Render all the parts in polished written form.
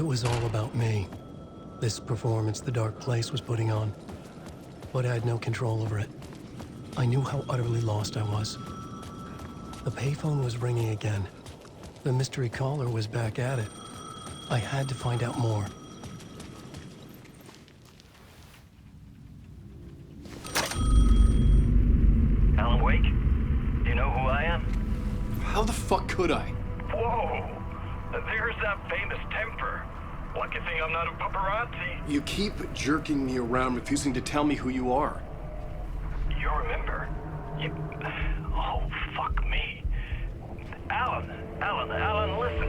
It was all about me. This performance the Dark Place was putting on. But I had no control over it. I knew how utterly lost I was. The payphone was ringing again. The mystery caller was back at it. I had to find out more. Alan Wake? Do you know who I am? How the fuck could I? Whoa! There's that famous temper. Lucky thing I'm not a paparazzi. You keep jerking me around, refusing to tell me who you are. You remember? Oh, fuck me. Alan, listen.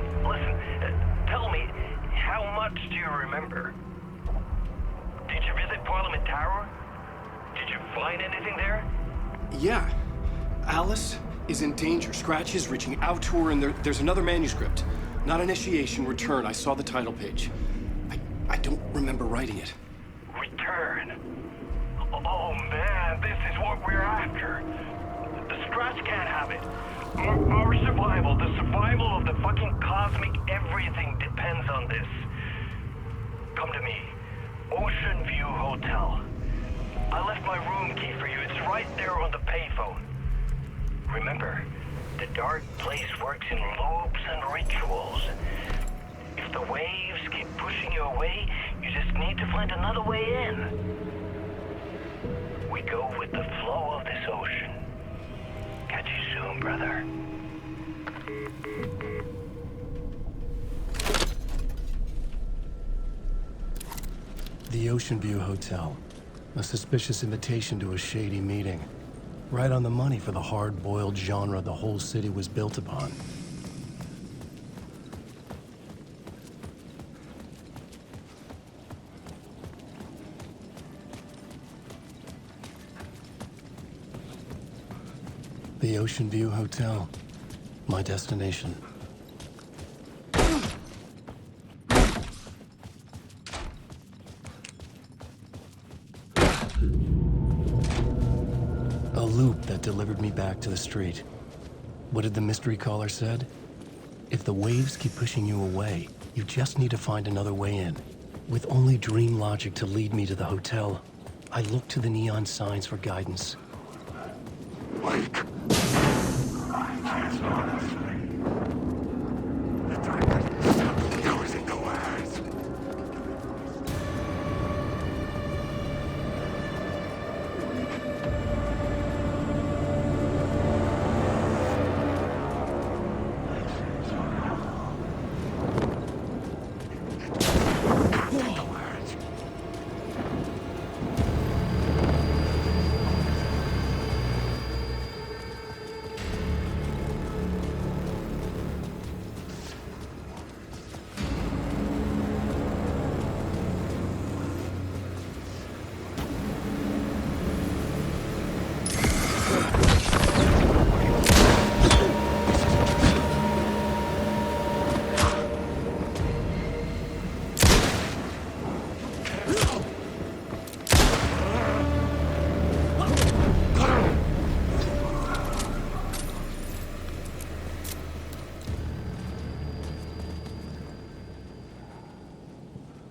Tell me, how much do you remember? Did you visit Parliament Tower? Did you find anything there? Yeah. Alice is in danger. Scratch is reaching out to her, and there's another manuscript. Not initiation, return. I saw the title page. I don't remember writing it. Return? Oh man, this is what we're after. The Scratch can't have it. Our survival, the survival of the fucking cosmic everything depends on this. Come to me. Ocean View Hotel. I left my room key for you. It's right there on the payphone. Remember, the Dark Place works in loops and rituals. If the waves keep pushing you away, you just need to find another way in. We go with the flow of this ocean. Catch you soon, brother. The Ocean View Hotel. A suspicious invitation to a shady meeting. Right on the money for the hard-boiled genre the whole city was built upon. The Ocean View Hotel. My destination. A loop that delivered me back to the street. What did the mystery caller said? If the waves keep pushing you away, you just need to find another way in. With only dream logic to lead me to the hotel, I looked to the neon signs for guidance. Wake! I can't honestly. The time goes into words.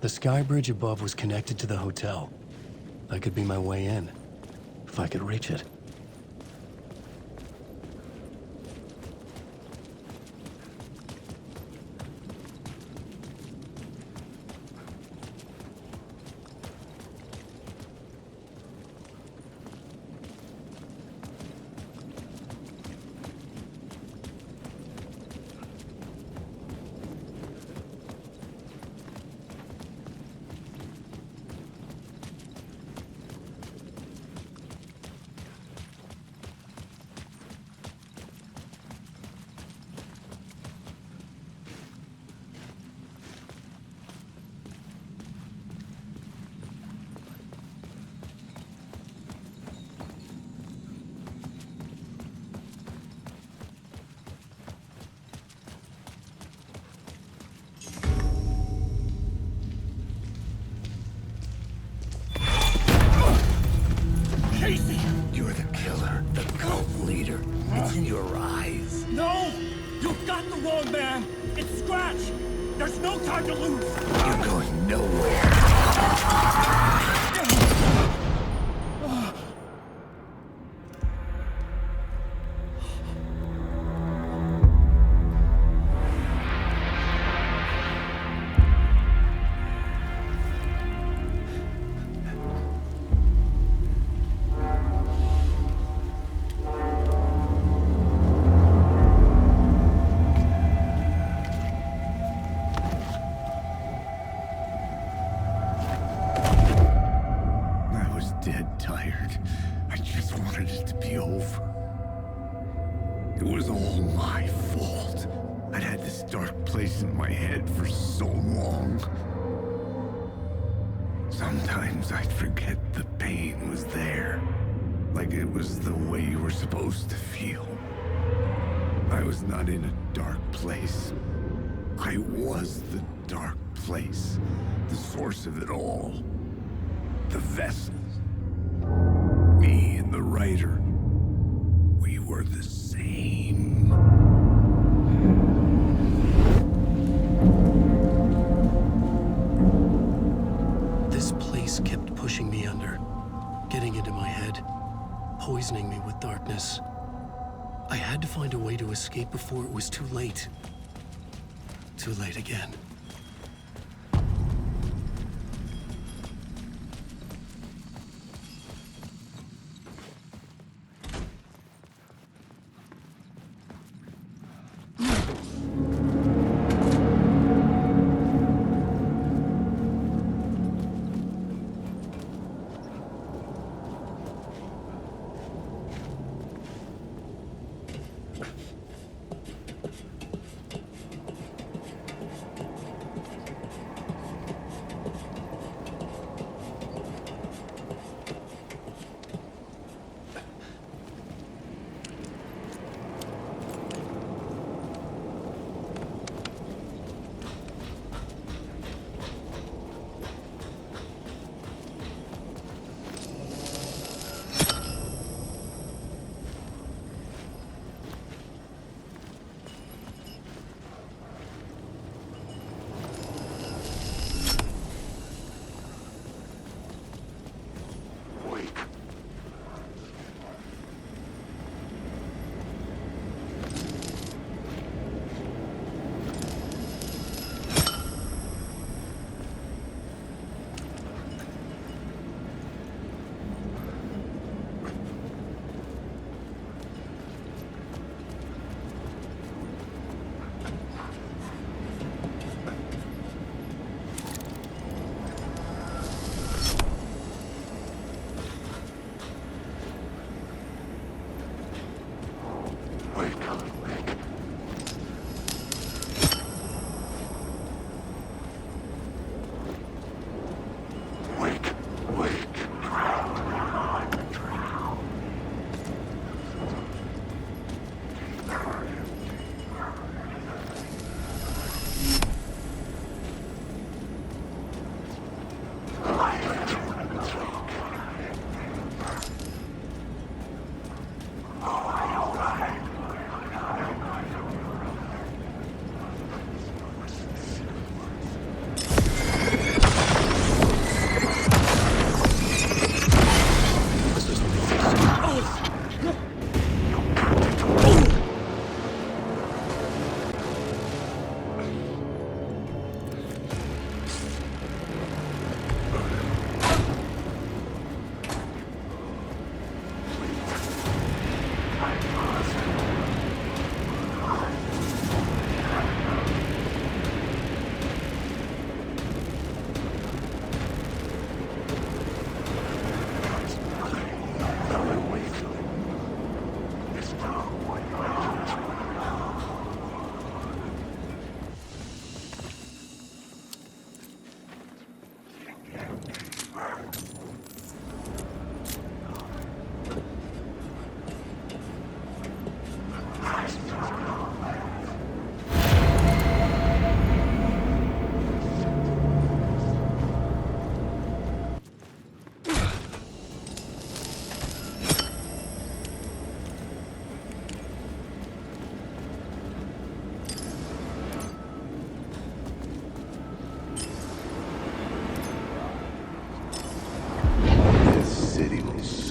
The sky bridge above was connected to the hotel. That could be my way in, if I could reach it. You're the killer, the cult leader. It's in your eyes. No! You got the wrong man! It's Scratch! There's no time to lose! You're going nowhere. I was dead tired. I just wanted it to be over. It was all my fault. I'd had this dark place in my head for so long. Sometimes I'd forget the pain was there. Like it was the way you were supposed to feel. I was not in a dark place. I was the dark place. The source of it all. The vessel. Me and the writer. We were the same. This place kept pushing me under, getting into my head, poisoning me with darkness. I had to find a way to escape before it was too late. Too late again.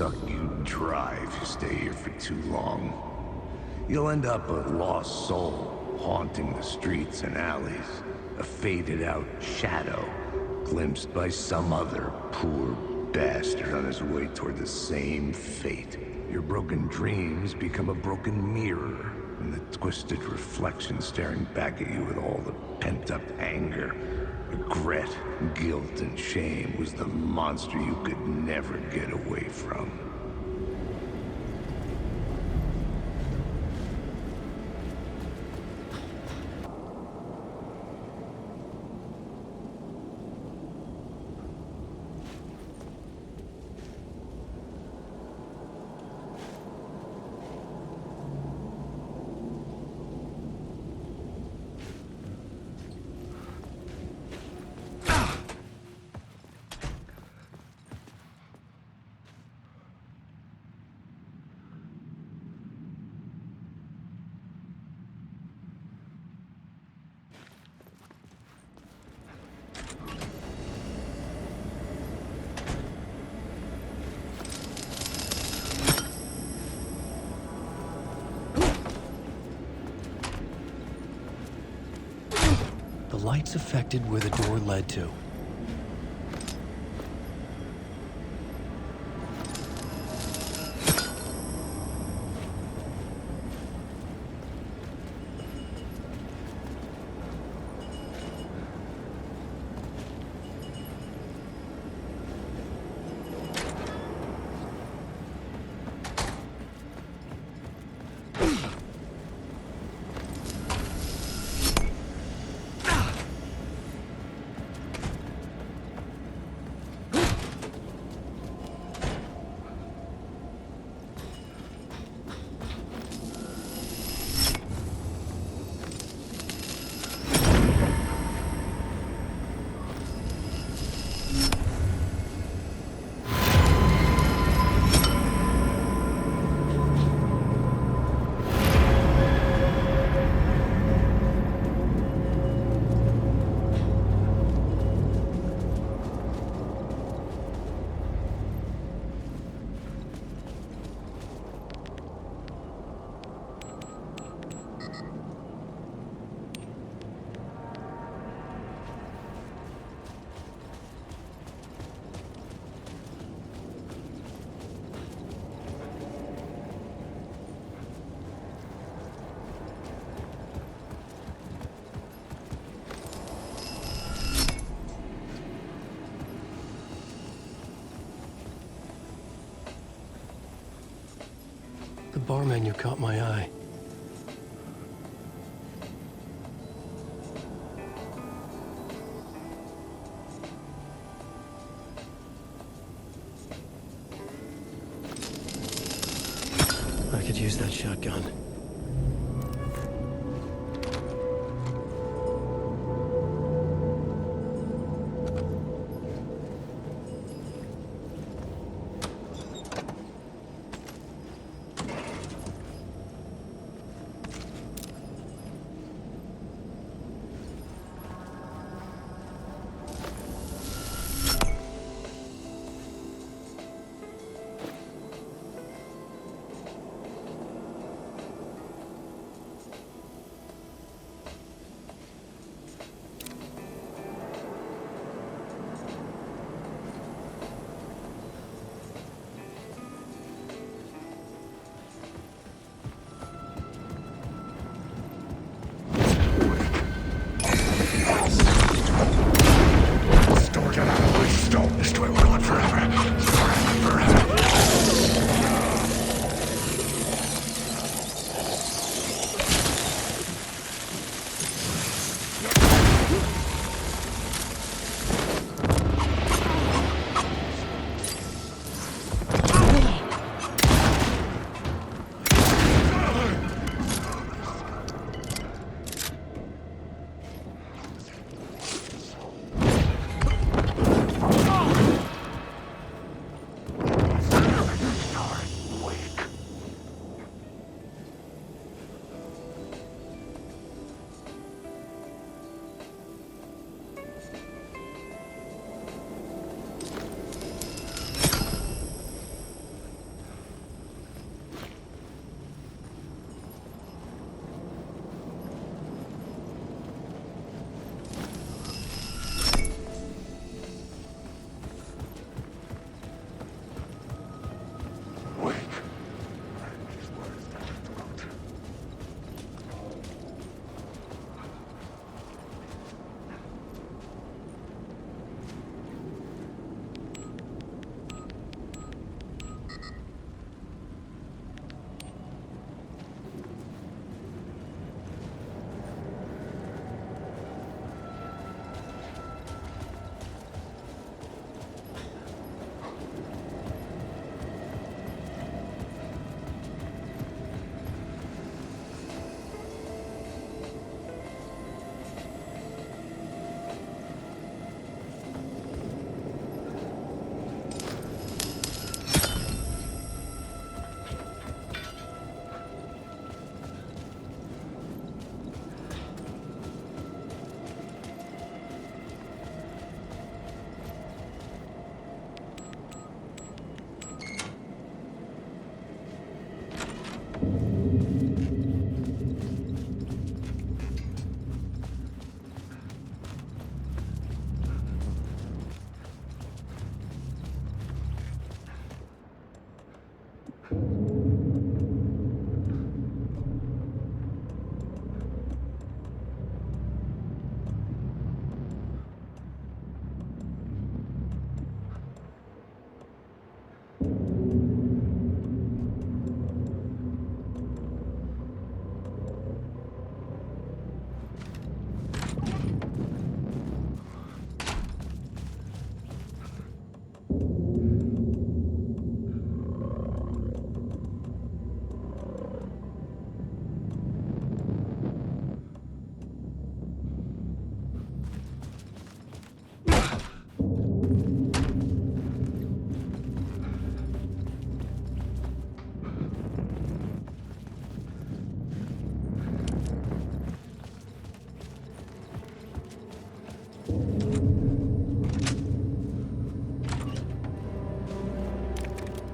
suck you dry if you stay here for too long. You'll end up a lost soul, haunting the streets and alleys. A faded-out shadow, glimpsed by some other poor bastard on his way toward the same fate. Your broken dreams become a broken mirror, and the twisted reflection staring back at you with all the pent-up anger, regret, guilt, and shame was the monster you could never get away from. The lights affected where the door led to. The bar menu caught my eye. I could use that shotgun.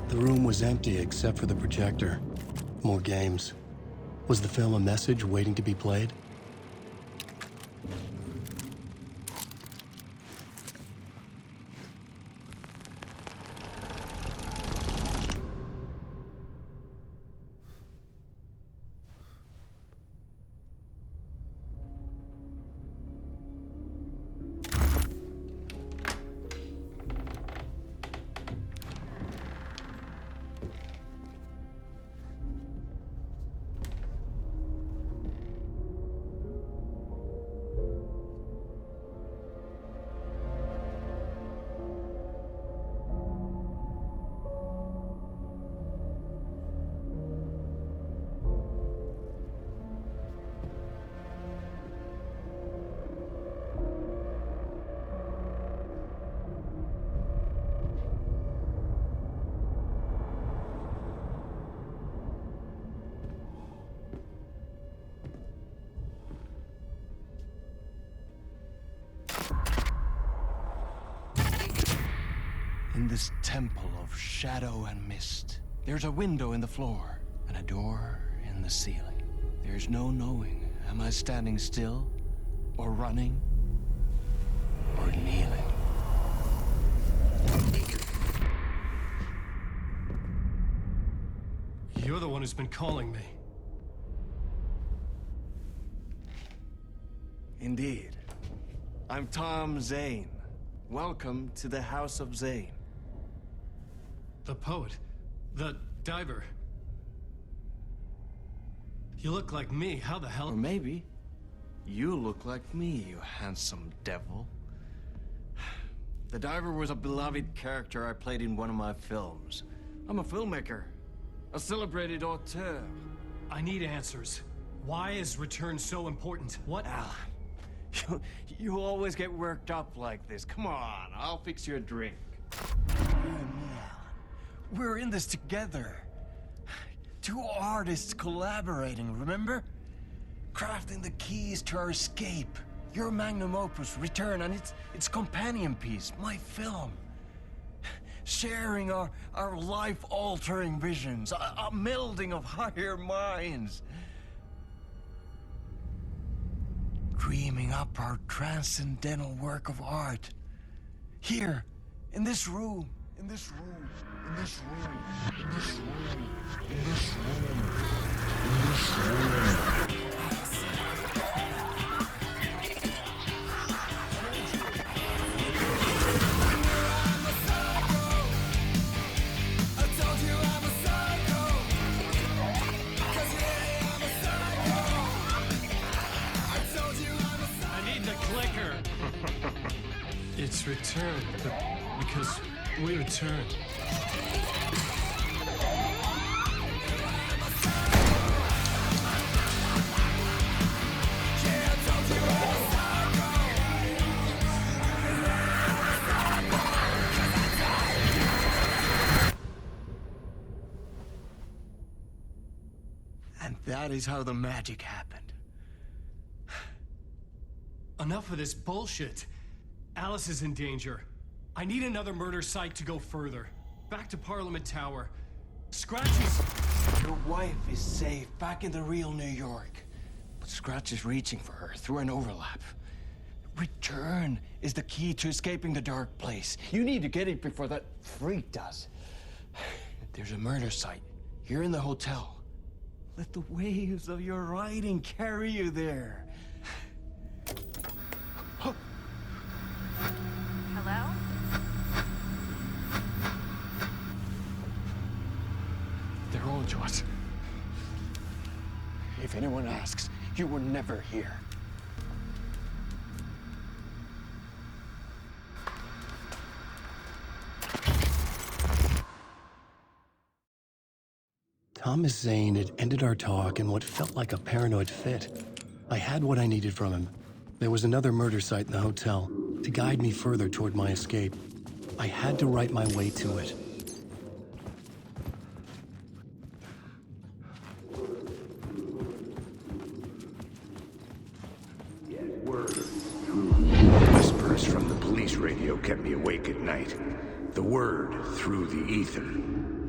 The room was empty except for the projector. More games. Was the film a message waiting to be played? In this temple of shadow and mist, there's a window in the floor and a door in the ceiling. There's no knowing, am I standing still, or running, or kneeling? You're the one who's been calling me. Indeed. I'm Tom Zane. Welcome to the House of Zane. The poet. The diver. You look like me. How the hell? Or maybe you look like me, you handsome devil. The diver was a beloved character I played in one of my films. I'm a filmmaker, a celebrated auteur. I need answers. Why is Return so important? What? Alan, you always get worked up like this. Come on, I'll fix you a drink. You and me, Alan. We're in this together. Two artists collaborating, remember? Crafting the keys to our escape. Your magnum opus, Return, and its companion piece, my film. Sharing our life-altering visions, a melding of higher minds. Dreaming up our transcendental work of art. Here, in this room, in this room, in this room, in this room, in this room, in this room. It's Return, because we return. And that is how the magic happened. Enough of this bullshit. Alice is in danger. I need another murder site to go further. Back to Parliament Tower. Scratch is... Your wife is safe, back in the real New York. But Scratch is reaching for her through an overlap. Return is the key to escaping the dark place. You need to get it before that freak does. There's a murder site here in the hotel. Let the waves of your writing carry you there. Hello? They're all to us. If anyone asks, you were never here. Thomas Zane had ended our talk in what felt like a paranoid fit. I had what I needed from him. There was another murder site in the hotel to guide me further toward my escape. I had to write my way to it. Whispers from the police radio kept me awake at night. The word word through the ether.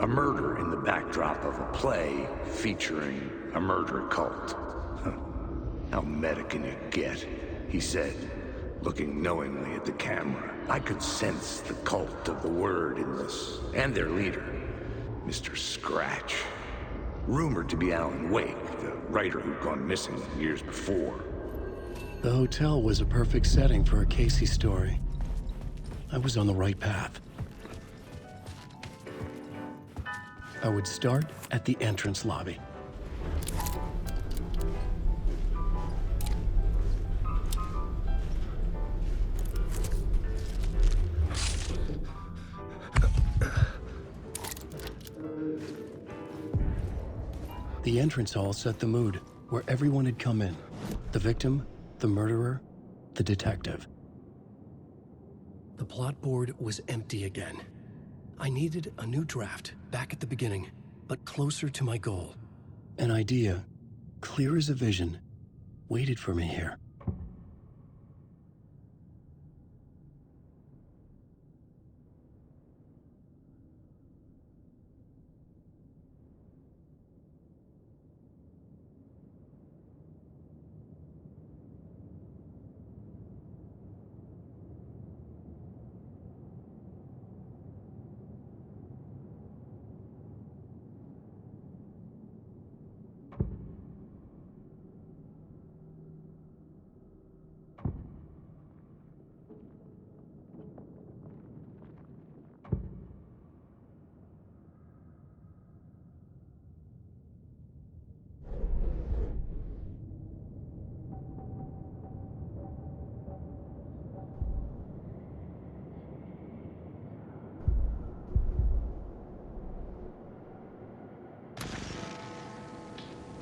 A murder in the backdrop of a play featuring a murder cult. Huh. How meta can you get? He said, looking knowingly at the camera. I could sense the cult of the word in this, and their leader, Mr. Scratch. Rumored to be Alan Wake, the writer who'd gone missing years before. The hotel was a perfect setting for a Casey story. I was on the right path. I would start at the entrance lobby. The entrance hall set the mood, where everyone had come in. The victim, the murderer, the detective. The plot board was empty again. I needed a new draft, back at the beginning, but closer to my goal. An idea, clear as a vision, waited for me here.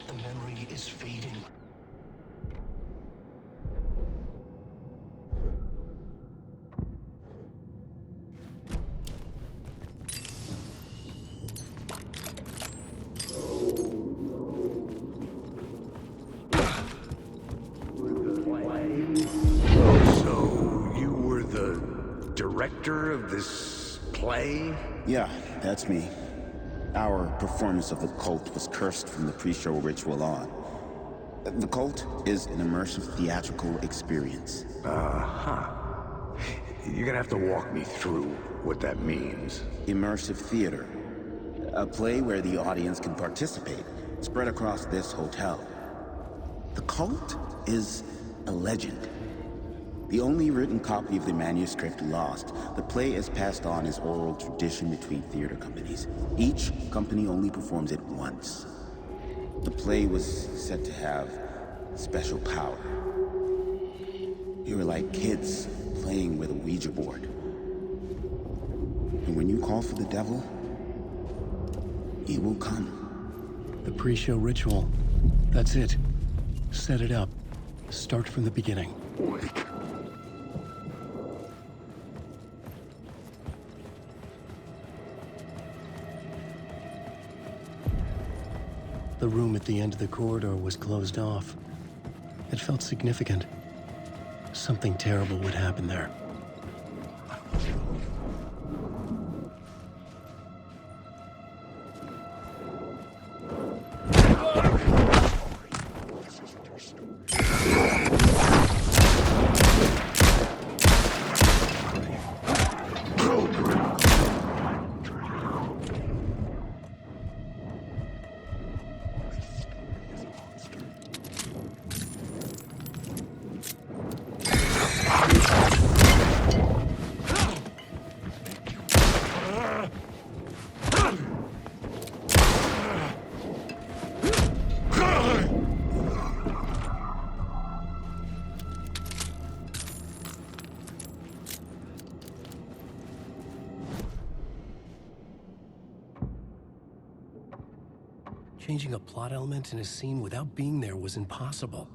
The memory is fading. So, you were the director of this play? Yeah, that's me. Our performance of the cult was cursed from the pre-show ritual on. The cult is an immersive theatrical experience. Uh-huh. You're gonna have to walk me through what that means. Immersive theater. A play where the audience can participate, spread across this hotel. The cult is a legend. The only written copy of the manuscript lost, the play is passed on as oral tradition between theater companies. Each company only performs it once. The play was said to have special power. We were like kids playing with a Ouija board. And when you call for the devil, he will come. The pre-show ritual. That's it. Set it up. Start from the beginning. The room at the end of the corridor was closed off. It felt significant. Something terrible would happen there. Changing a plot element in a scene without being there was impossible.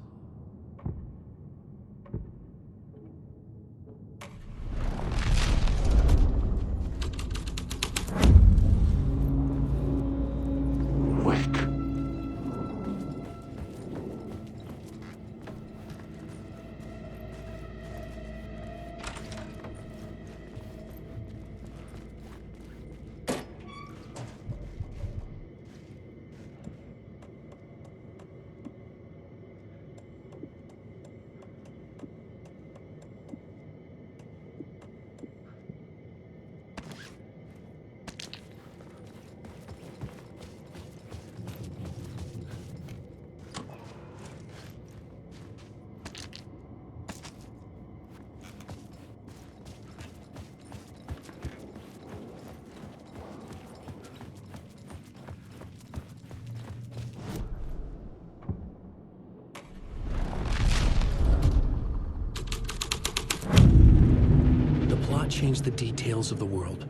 change the details of the world.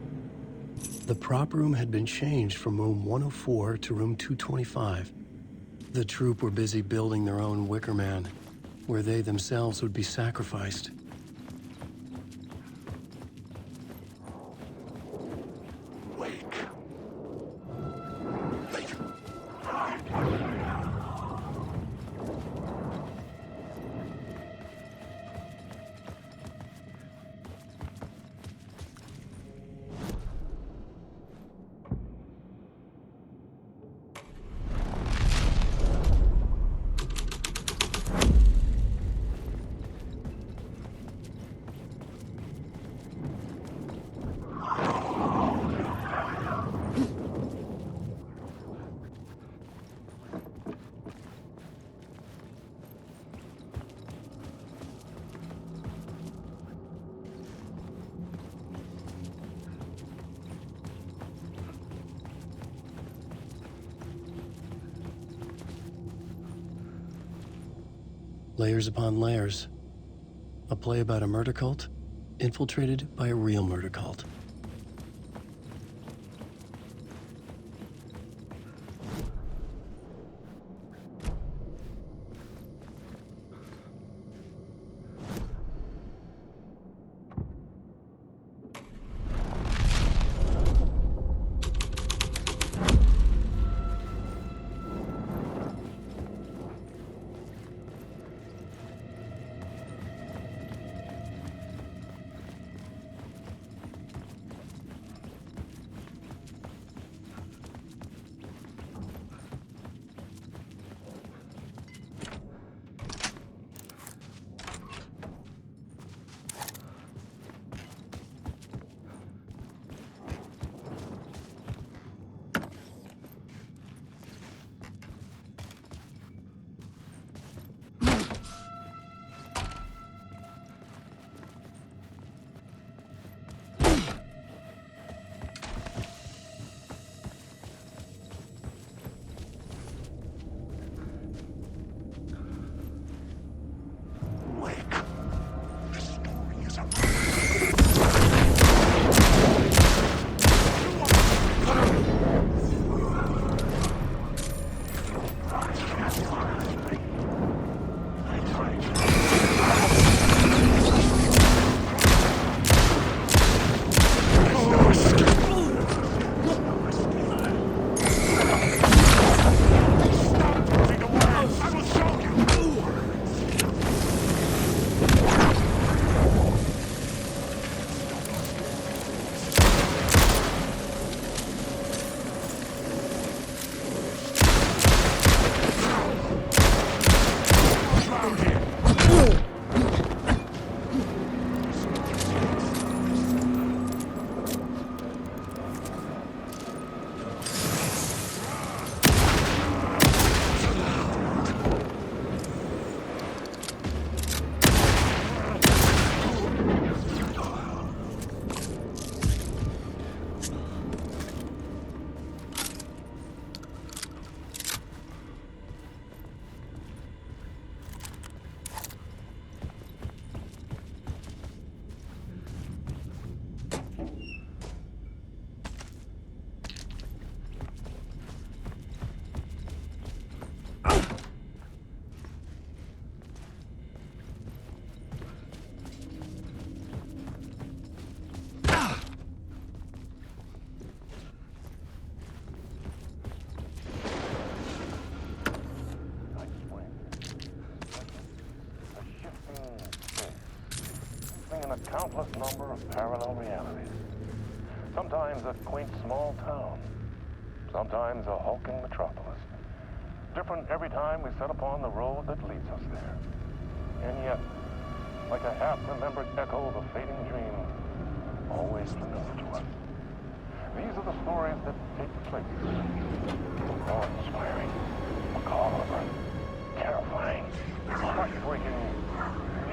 The prop room had been changed from room 104 to room 225. The troupe were busy building their own Wicker Man, where they themselves would be sacrificed. Layers upon layers. A play about a murder cult, infiltrated by a real murder cult. Countless number of parallel realities. Sometimes a quaint small town. Sometimes a hulking metropolis. Different every time we set upon the road that leads us there. And yet, like a half-remembered echo of a fading dream, always familiar to us. These are the stories that take place. Awe-inspiring, macabre, terrifying, heartbreaking,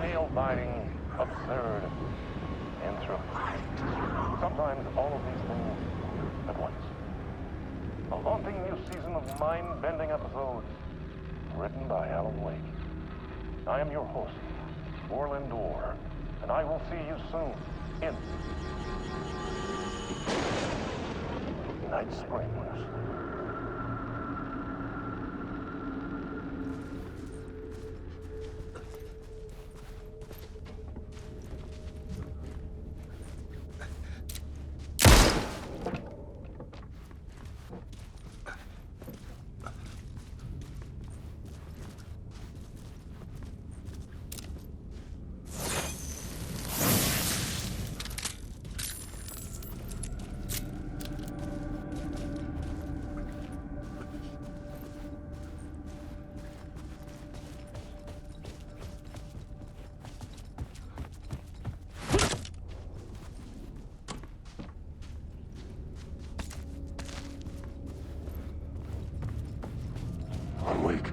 nail-biting, absurd, and thrilling. Sometimes all of these things at once. A haunting new season of mind-bending episodes written by Alan Wake. I am your host, Orland Orr, and I will see you soon in Night Springs. I'm weak.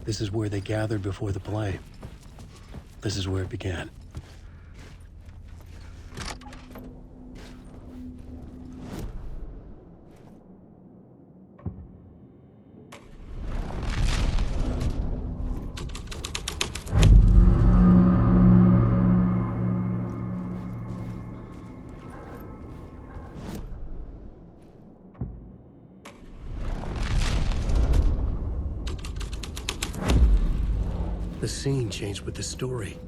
This is where they gathered before the play. This is where it began. The scene changed with the story.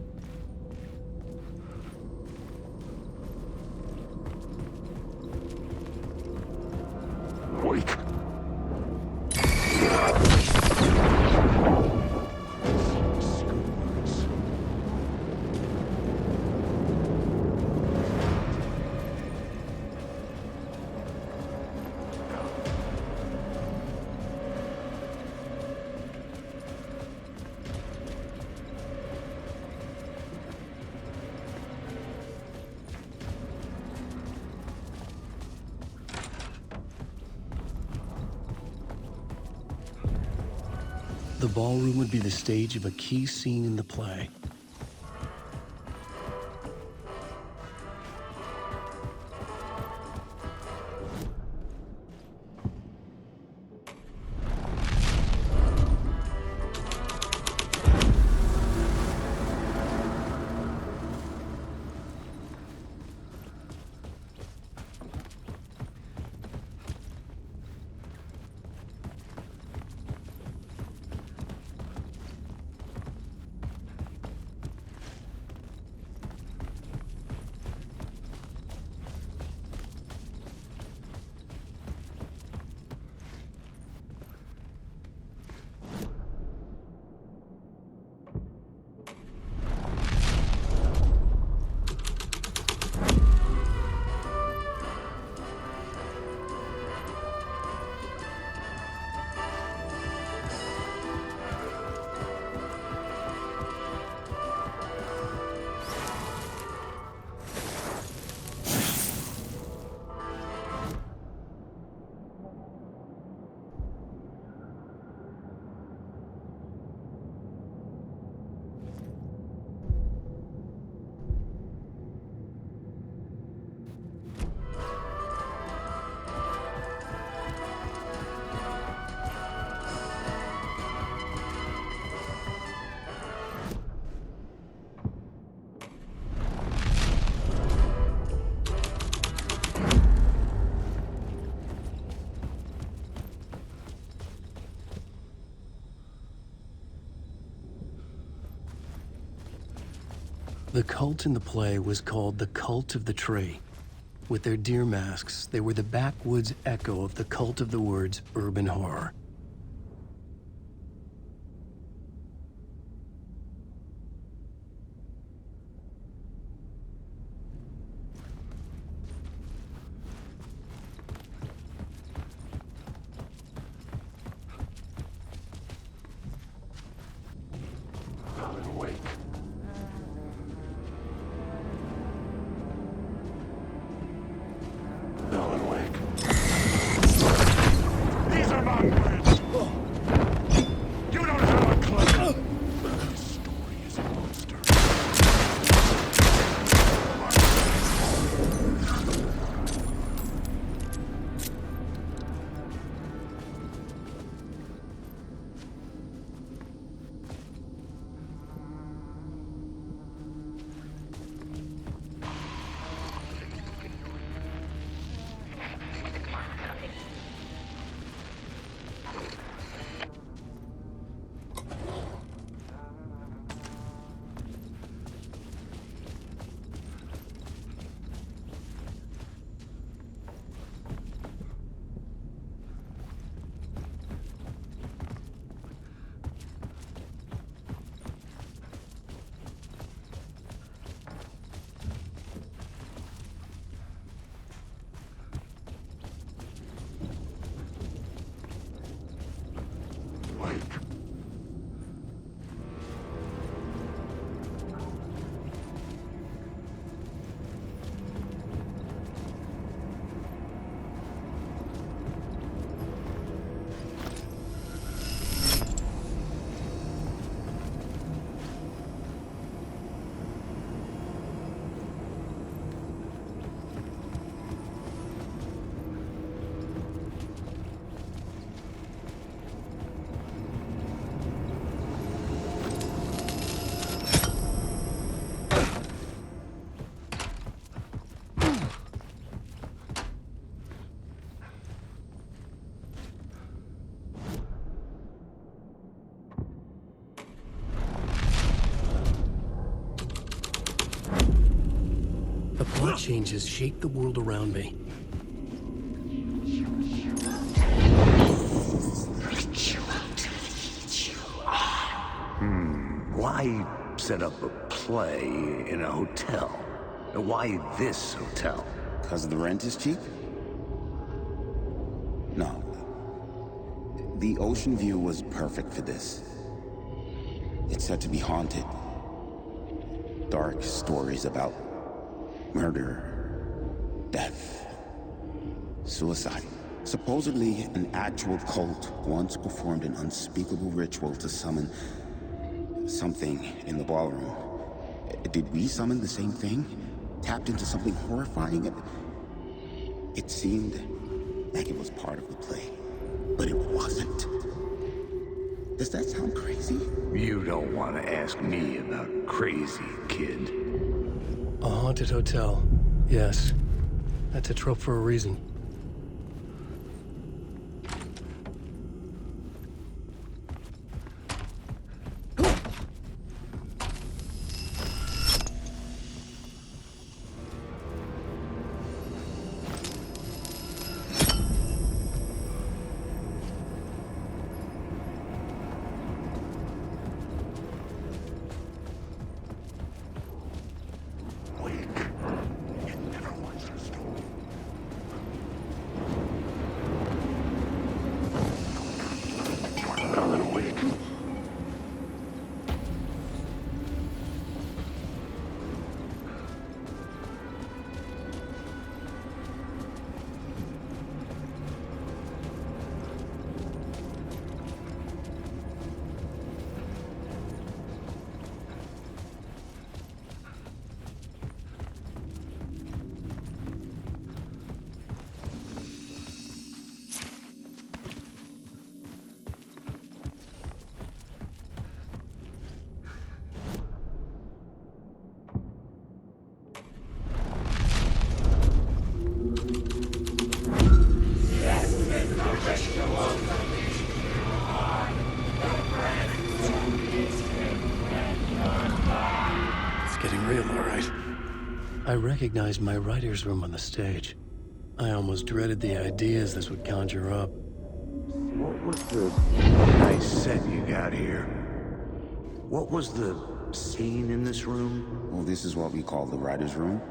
Wait. The ballroom would be the stage of a key scene in the play. The cult in the play was called the Cult of the Tree. With their deer masks, they were the backwoods echo of the cult of the words urban horror. Alan Wake. Alan Wake. These are my words. You don't have a clue. This story is a monster. The plot changes shaped the world around me. Why set up a play in a hotel? Why this hotel? Because the rent is cheap? No. The ocean view was perfect for this. It's said to be haunted. Dark stories about murder, death, suicide. Supposedly, an actual cult once performed an unspeakable ritual to summon something in the ballroom. Did we summon the same thing? Tapped into something horrifying? It seemed like it was part of the play, but it wasn't. Does that sound crazy? You don't want to ask me about crazy, kid. A haunted hotel. Yes. That's a trope for a reason. I recognized my writer's room on the stage. I almost dreaded the ideas this would conjure up. What was the nice set you got here? What was the scene in this room? Well, this is what we call the writer's room.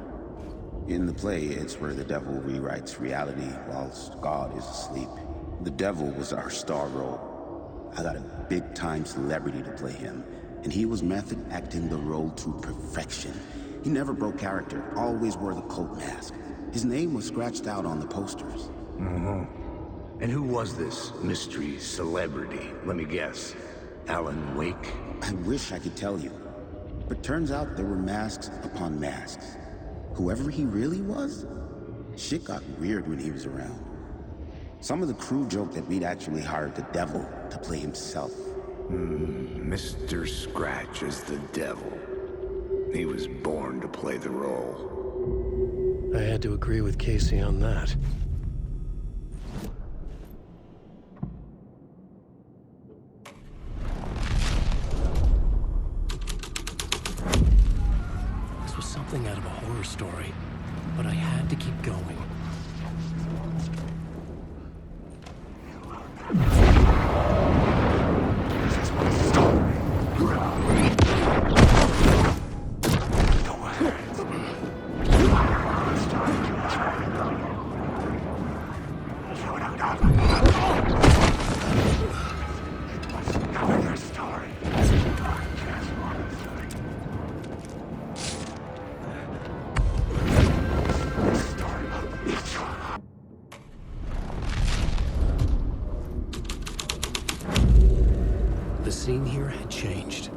In the play, it's where the devil rewrites reality whilst God is asleep. The devil was our star role. I got a big-time celebrity to play him, and he was method acting the role to perfection. He never broke character, always wore the cult mask. His name was scratched out on the posters. And who was this mystery celebrity? Let me guess. Alan Wake? I wish I could tell you, but turns out there were masks upon masks. Whoever he really was, shit got weird when he was around. Some of the crew joked that we'd actually hired the devil to play himself. Mr. Scratch is the devil. He was born to play the role. I had to agree with Casey on that. This was something out of a horror story, but I had to keep going. The scene here had changed.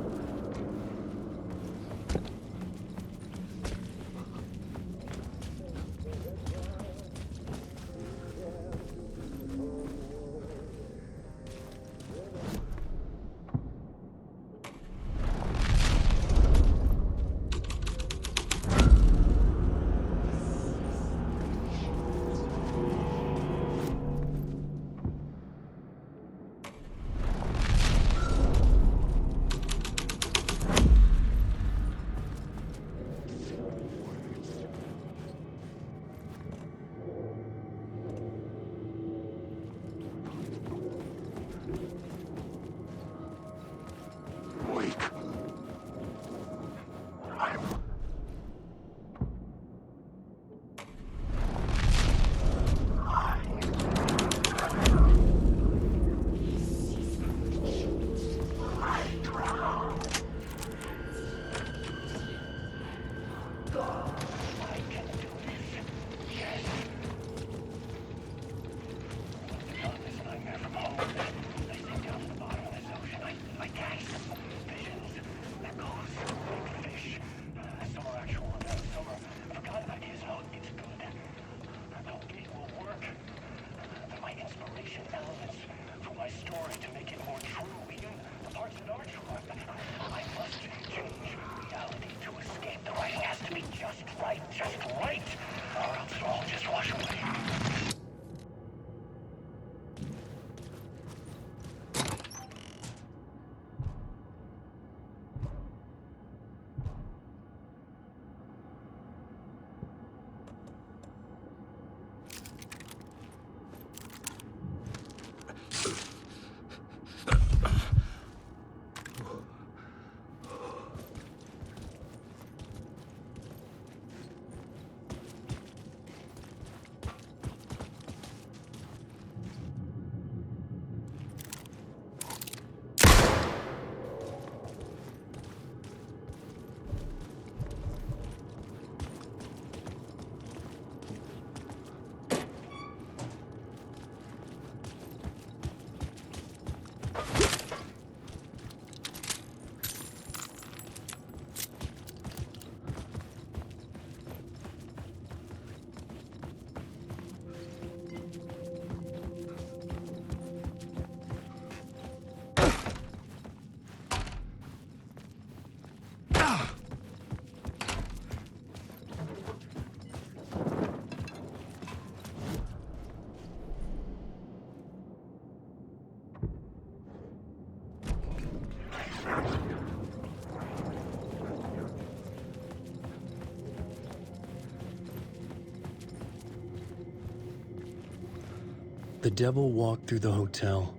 The devil walked through the hotel,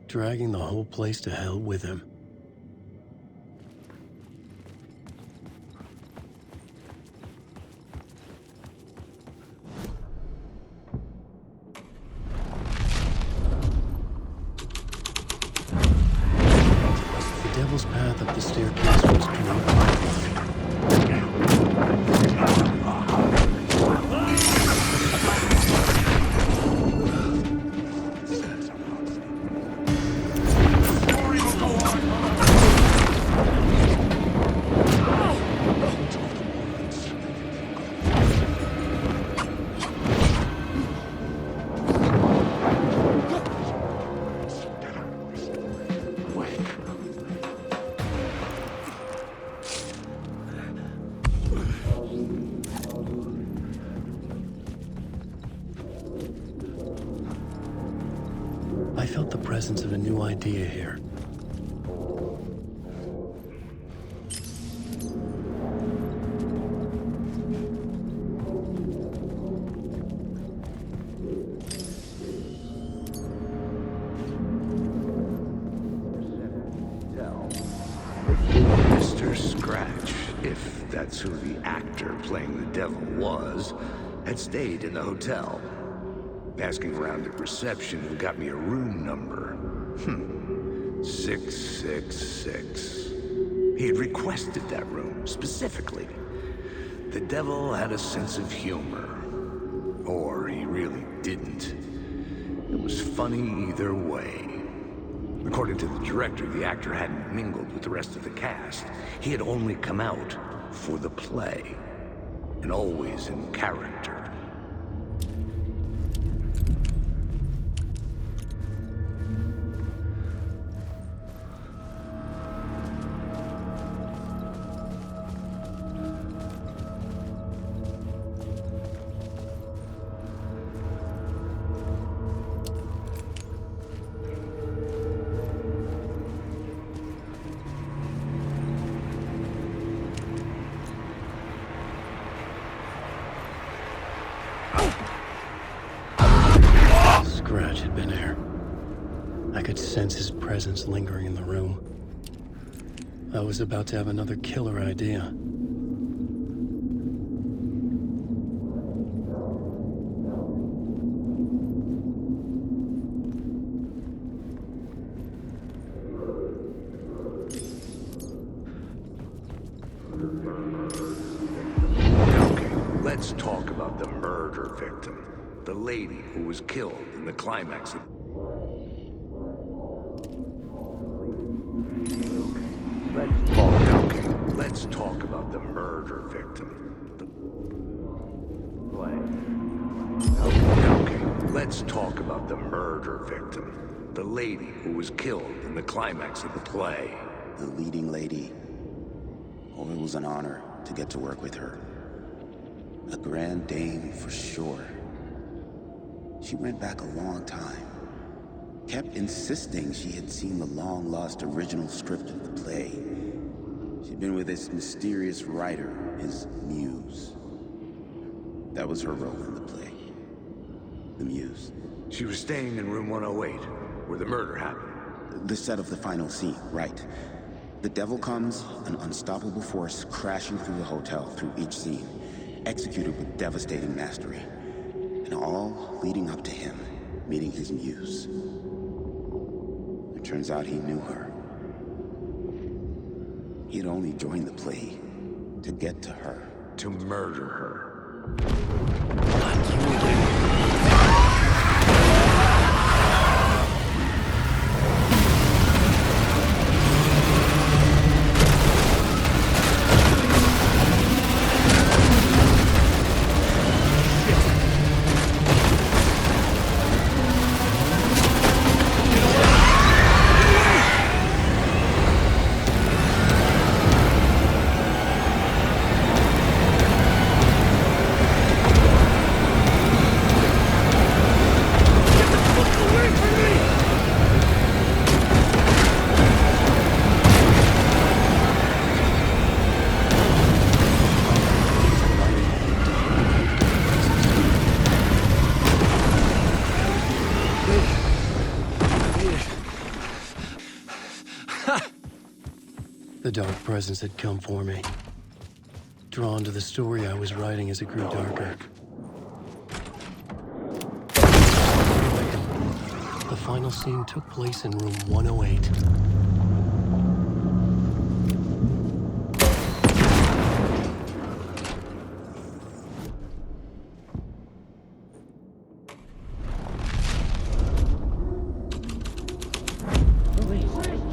dragging the whole place to hell with him. The devil's path up the staircase was I felt the presence of a new idea here. Mr. Scratch, if that's who the actor playing the devil was, had stayed in the hotel. Asking around at reception who got me a room number. 666. He had requested that room, specifically. The devil had a sense of humor. Or he really didn't. It was funny either way. According to the director, the actor hadn't mingled with the rest of the cast. He had only come out for the play. And always in character. Scratch had been there. I could sense his presence lingering in the room. I was about to have another killer idea. Okay, let's talk about the murder victim. The lady who was killed in the climax of... Let's talk about the murder victim. Let's talk about the murder victim. The lady who was killed in the climax of the play. The leading lady. Oh, it was an honor to get to work with her. A grand dame for sure. She went back a long time. Kept insisting she had seen the long-lost original script of the play. She'd been with this mysterious writer, his muse. That was her role in the play. The muse. She was staying in room 108, where the murder happened. The set of the final scene, right. The devil comes, an unstoppable force crashing through the hotel through each scene, executed with devastating mastery. And all leading up to him meeting his muse. It turns out he knew her. He had only joined the play to get to her. To murder her. The dark presence had come for me, drawn to the story I was writing as it grew darker. The final scene took place in room 108.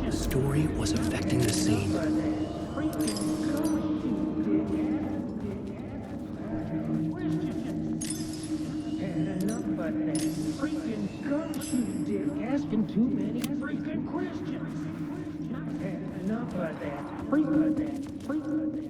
The story was affecting the scene. Asking too many freaking questions. I've had enough of that. Freaking questions.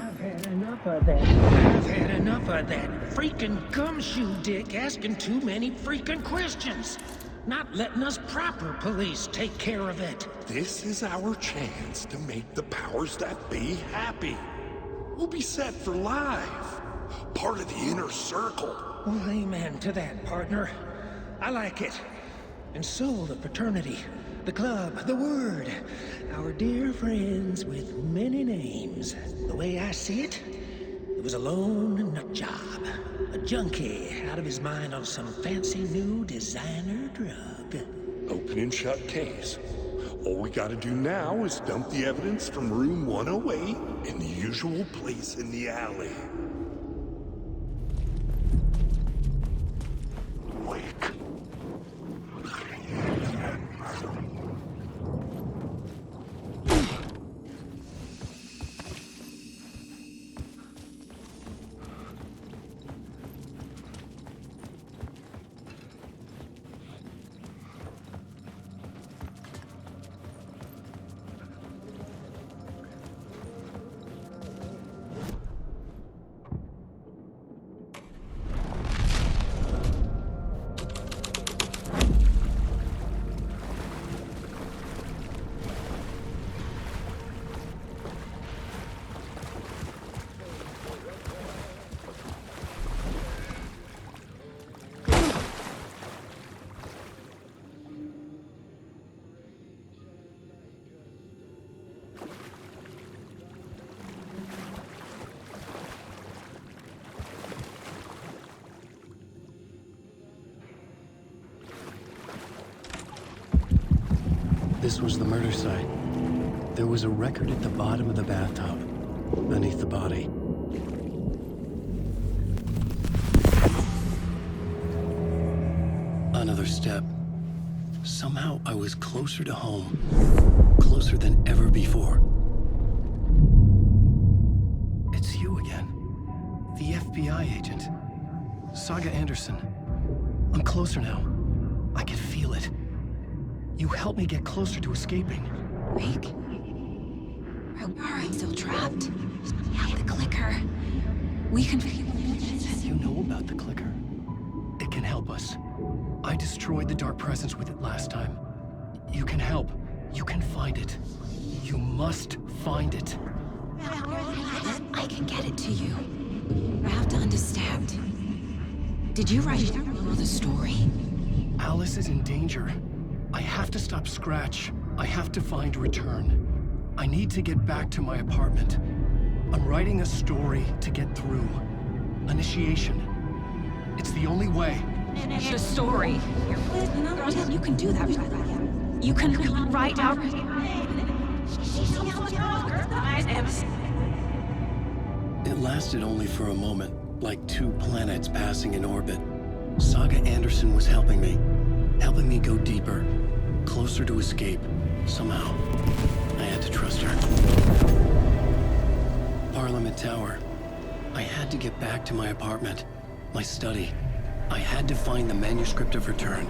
I've had enough of that. I've had enough of that. Freaking gumshoe dick asking too many freaking questions. Not letting us proper police take care of it. This is our chance to make the powers that be happy. We'll be set for life. Part of the inner circle. Well, amen to that, partner. I like it. And so the fraternity, the club, the word, our dear friends with many names. The way I see it, it was a lone nut job. A junkie out of his mind on some fancy new designer drug. Open and shut case. All we gotta do now is dump the evidence from room 108 in the usual place in the alley. Wake. This was the murder site. There was a record at the bottom of the bathtub, beneath the body. Another step. Somehow I was closer to home. Closer than ever before. It's you again. The FBI agent. Saga Anderson. I'm closer now. I can feel it. You helped me get closer to escaping. Rick? Are you still trapped? Yeah, the clicker. We can... You know about the clicker? It can help us. I destroyed the dark presence with it last time. You can help. You can find it. You must find it. I can get it to you. I have to understand. Did you write the story? Alice is in danger. I have to stop Scratch. I have to find Return. I need to get back to my apartment. I'm writing a story to get through. Initiation. It's the only way. The story. You can do that. You can write out... It lasted only for a moment, like two planets passing in orbit. Saga Anderson was helping me go deeper, closer to escape. Somehow, I had to trust her. Parliament Tower. I had to get back to my apartment, my study. I had to find the manuscript of Return.